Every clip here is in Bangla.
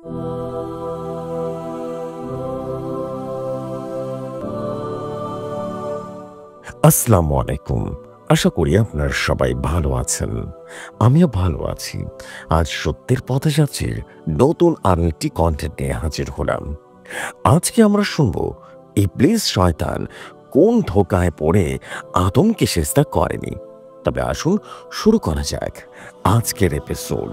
আসসালামু আলাইকুম। আশা করি আপনারা সবাই ভালো আছেন। আমিও ভালো আছি। আজ সত্যের পথে যাত্রীর নতুন আরো একটি কন্টেন্ট নিয়ে হাজির হলাম। আজকে আমরা শুনব ইবলিস শয়তান কোন ধোঁকায় পড়ে আদমকে সেজদা করেনি। তবে আসুন শুরু করা যাক আজকের এপিসোড।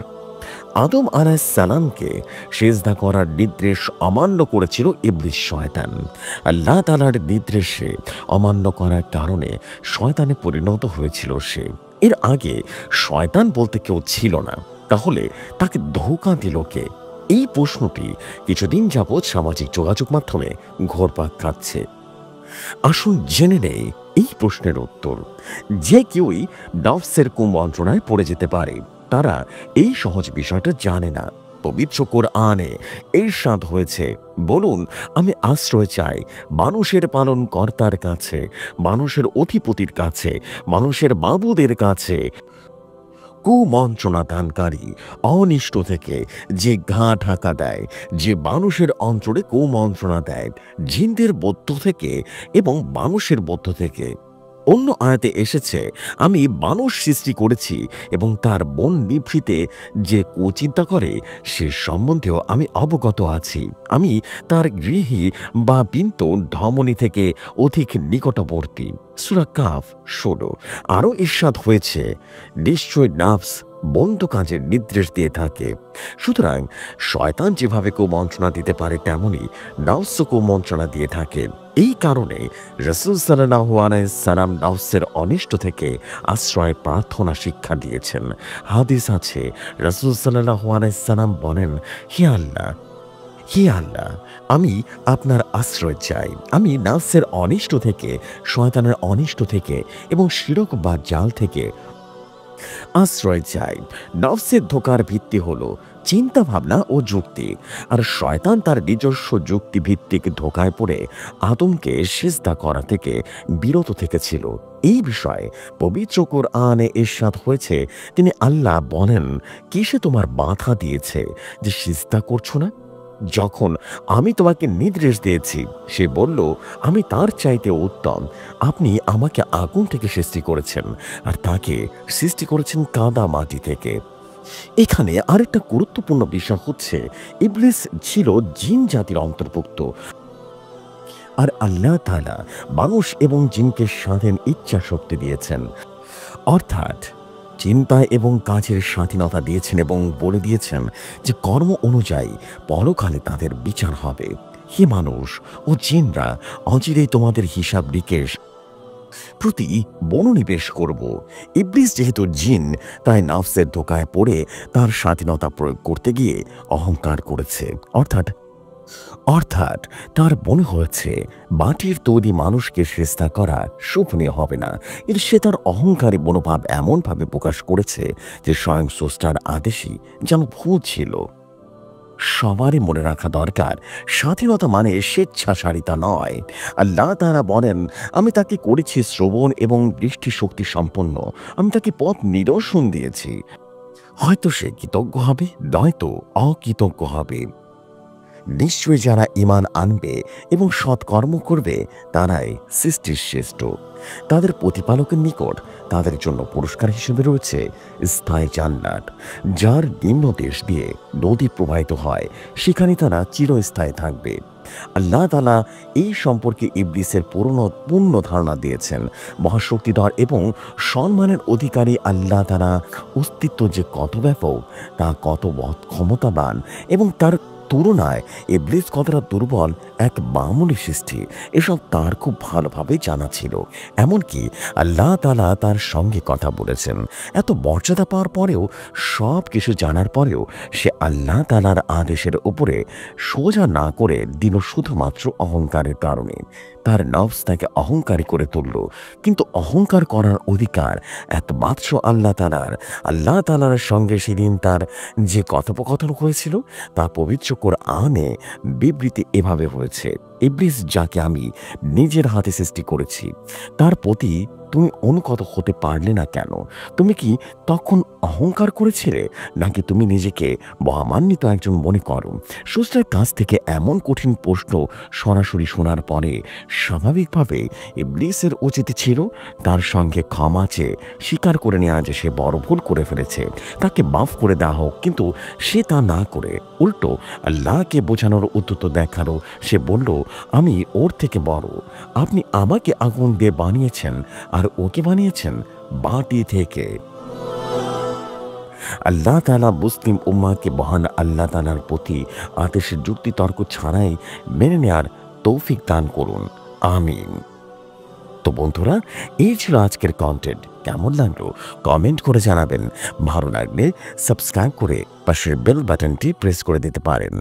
আদম আলাইহিসসালামকে সিজদা করার নির্দেশ অমান্য করেছিল ইবলিস শয়তান। আল্লাহ তাআলার নির্দেশে অমান্য করার কারণে শয়তানে পরিণত হয়েছিল সে। এর আগে শয়তান বলতে কেউ ছিল না, তাহলে তাকে ধোঁকা দিল কে? এই প্রশ্নটি কিছুদিন যাবৎ সামাজিক যোগাযোগ মাধ্যমে ঘুরপাক খাচ্ছে। আসুন জেনে নেই এই প্রশ্নের উত্তর। যে কেউই নফসের কুমন্ত্রণায় পড়ে যেতে পারে, তারা এই সহজ বিষয়টা জানে না। পবিত্র কোরআনে ইরশাদ হয়েছে, বলুন আমি আশ্রয় চাই মানুষের পালন কর্তার কাছে, মানুষের অধিপতির কাছে, মানুষের মাবুদের কাছে, কুমন্ত্রণা দানকারী অনিষ্ট থেকে, যে ঘা ঢাকা দেয়, যে মানুষের অন্তরে কুমন্ত্রণা দেয়, জিনদের বদ্ধ থেকে এবং মানুষের বদ্ধ থেকে। অন্য আয়াতে এসেছে, আমি মানুষ সৃষ্টি করেছি এবং তার মন নিভৃতে যে কুচিন্তা করে সে সম্বন্ধেও আমি অবগত আছি। আমি তার গৃহী বা বিন্তু ধমনী থেকে অধিক নিকটবর্তী। সূরা কাফ ১৬। আরও ইরশাদ হয়েছে, নিশ্চয় নাফস বন্ধ কাজের নির্দেশ দিয়ে থাকে। সুতরাং শয়তান যেভাবে কুমন্ত্রণা দিতে পারে, তেমনি নফসও কুমন্ত্রণা দিয়ে থাকে। এই কারণে রাসূল সাল্লাল্লাহু আলাইহি সাল্লাম নফসের অনিষ্ট থেকে আশ্রয় প্রার্থনা শিক্ষা দিয়েছেন। হাদিস আছে, রাসূল সাল্লাল্লাহু আলাইহি সাল্লাম বলেন, হে আল্লাহ, হে আল্লাহ, আমি আপনার আশ্রয় চাই। আমি নফসের অনিষ্ট থেকে, শয়তানের অনিষ্ট থেকে এবং শিরক বা জাল থেকে আশ্রয় চাই। নফসের ধোঁকার ভিত্তি হলো চিন্তা ভাবনা ও যুক্তি, আর শয়তান তার নিজস্ব যুক্তি ভিত্তিক ধোঁকায় পড়ে আদমকে সিজদা করা থেকে বিরত থেকেছিল। এই বিষয়ে পবিত্র কোরআনে ইরশাদ হয়েছে, তিনি আল্লাহ বলেন, কিসে তোমার বাধা দিয়েছে যে সিজদা করছো না? যখন আমি তোমাকে নির্দেশ দিয়েছি, সে বলল, আমি তার চাইতে উত্তম। আপনি আমাকে আগুন থেকে সৃষ্টি করেছেন আর তাকে সৃষ্টি করেছেন কাদা মাটি থেকে। এখানে আরেকটা গুরুত্বপূর্ণ বিষয় হচ্ছে, ইবলিস ছিল জিন জাতির অন্তর্ভুক্ত, আর আল্লাহ তাআলা মানুষ এবং জিনকে স্বাধীন ইচ্ছা শক্তি দিয়েছেন, অর্থাৎ চিন্তা এবং কাজের স্বাধীনতা দিয়েছেন এবং বলে দিয়েছেন যে কর্ম অনুযায়ী পরকালে তাদের বিচার হবে। হে মানুষ ও জিনরা, অচিরেই তোমাদের হিসাব নিকেশ প্রতি মনোনিবেশ করব। ইবলিস যেহেতু জিন, তাই নফসের ধোঁকায় পড়ে তার স্বাধীনতা প্রয়োগ করতে গিয়ে অহংকার করেছে। অর্থাৎ তার মনে হয়েছে মাটির তৈরি মানুষকে সিজদা করা শোভনীয় হবে না। এর সে তার অহংকারী মনোভাব এমনভাবে প্রকাশ করেছে যে স্বয়ং স্রষ্টার আদেশই যেন ভুল ছিল। সবারই মনে রাখা দরকার, স্বাধীনতা মানে স্বেচ্ছাচারিতা নয়। আল্লাহ তাআলা বলেন, আমি তাকে করেছি শ্রবণ এবং দৃষ্টি শক্তি সম্পন্ন, আমি তাকে পথ নিদর্শন দিয়েছি। হয়তো সে কৃতজ্ঞ হবে, নয়তো অকৃতজ্ঞ হবে। নিশ্চয়ই যারা ঈমান আনবে এবং সৎকর্ম করবে তারাই সৃষ্টির শ্রেষ্ঠ। তাদের প্রতিপালকের নিকট তাদের জন্য পুরস্কার হিসেবে রয়েছে স্থায়ী জান্নাত, যার নিম্নদেশ দিয়ে নদী প্রবাহিত হয়, সেখানে তারা চিরস্থায়ী থাকবে। আল্লাহ তাআলা এই সম্পর্কে ইবলিসের পূর্ণ ধারণা দিয়েছেন। মহাশক্তিধর এবং সম্মানের অধিকারী আল্লাহ তাআলা অস্তিত্ব যে কত ব্যাপক, তা কত ক্ষমতাবান এবং তার তুলনায় ইবলিস কতটা দুর্বল এক মামুলি সৃষ্টি, এসব তার খুব ভালোভাবে জানা ছিল। এমনকি আল্লাহ তাআলা তার সঙ্গে কথা বলেছেন। এত মর্যাদা পাওয়ার পরেও, সব কিছু জানার পরেও সে আল্লাহ তাআলার আদেশের উপরে সোজা না করে দিল শুধুমাত্র অহংকারের কারণে। তার নফস তাকে অহংকারী করে তুলল, কিন্তু অহংকার করার অধিকার একমাত্র আল্লাহ তাআলার। আল্লাহ তাআলার সঙ্গে সেদিন তার যে কথোপকথন হয়েছিল, তা পবিত্র কোরআনে বিবৃতি এভাবে হয়েছে, ইবলিস যাকে আমি নিজের হাতে সৃষ্টি করেছি, তার প্রতি তুমি অনুগত হতে পারলে না কেন? তুমি কি তখন অহংকার করেছিলে? নাকি তুমি নিজেকে মহামান্বিত একজন মনে করো? স্রষ্টার কাছ থেকে এমন কঠিন প্রশ্ন সরাসরি শোনার পরে স্বাভাবিকভাবে ইবলীসের উচিত ছিল তার সঙ্গে ক্ষমা চেয়ে স্বীকার করে নেওয়া যে সে বড় ভুল করে ফেলেছে। তাকে মাফ করে দেওয়া হোক, কিন্তু সে তা না করে উল্টো আল্লাহকে বোঝানোর উদ্যত দেখালো। সে বলল, আমি ওর থেকে বড়। আপনি আমাকে আগুন দিয়ে বানিয়েছেন আর ওকে বানিয়েছেন মাটি থেকে। আল্লাহ তাআলা মুসলিম উম্মাহকে মহান আল্লাহ তাআলার প্রতি আদেশের যুক্তিতর্ক ছাড়াই মেনে নেয়ার তৌফিক দান করুন। আমিন। তো বন্ধুরা, এই ছিল আজকের কন্টেন্ট। কেমন লাগলো কমেন্ট করে জানাবেন। ভালো লাগলে সাবস্ক্রাইব করে পাশের বেল বাটনটি প্রেস করে দিতে পারেন।